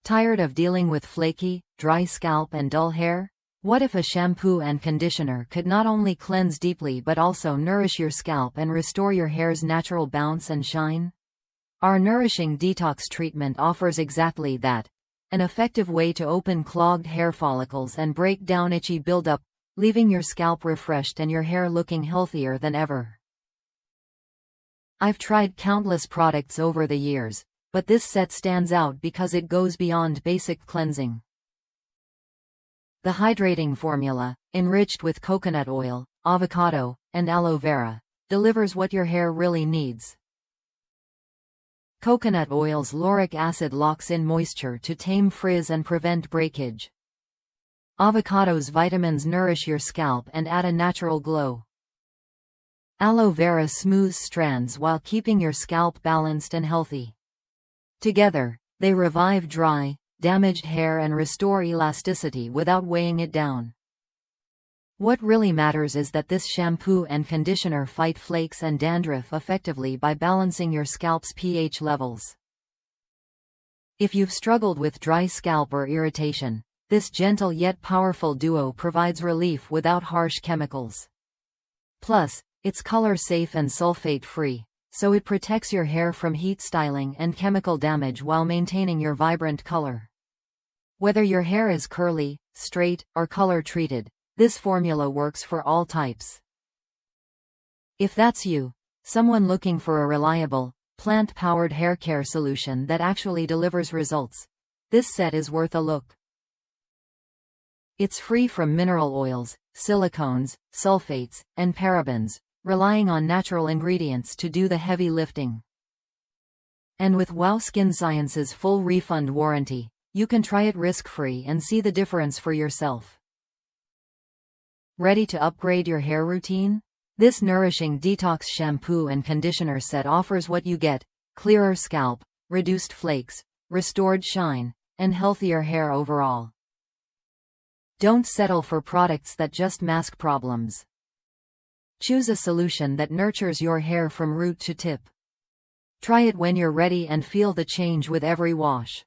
Tired of dealing with flaky, dry scalp and dull hair? What if a shampoo and conditioner could not only cleanse deeply but also nourish your scalp and restore your hair's natural bounce and shine? Our Nourishing Detox Treatment offers exactly that. An effective way to open clogged hair follicles and break down itchy buildup, leaving your scalp refreshed and your hair looking healthier than ever. I've tried countless products over the years, but this set stands out because it goes beyond basic cleansing. The hydrating formula, enriched with coconut oil, avocado, and aloe vera, delivers what your hair really needs. Coconut oil's lauric acid locks in moisture to tame frizz and prevent breakage. Avocado's vitamins nourish your scalp and add a natural glow. Aloe vera smooths strands while keeping your scalp balanced and healthy. Together, they revive dry, damaged hair and restore elasticity without weighing it down. What really matters is that this shampoo and conditioner fight flakes and dandruff effectively by balancing your scalp's pH levels. If you've struggled with dry scalp or irritation, this gentle yet powerful duo provides relief without harsh chemicals. Plus, it's color-safe and sulfate-free, so it protects your hair from heat styling and chemical damage while maintaining your vibrant color. Whether your hair is curly, straight, or color-treated, this formula works for all types. If that's you, someone looking for a reliable, plant-powered hair care solution that actually delivers results, this set is worth a look. It's free from mineral oils, silicones, sulfates, and parabens, relying on natural ingredients to do the heavy lifting. And with Wow Skin Science's full refund warranty, you can try it risk-free and see the difference for yourself. Ready to upgrade your hair routine? This Nourishing Detox Shampoo and Conditioner set offers what you get: clearer scalp, reduced flakes, restored shine, and healthier hair overall. Don't settle for products that just mask problems. Choose a solution that nurtures your hair from root to tip. Try it when you're ready and feel the change with every wash.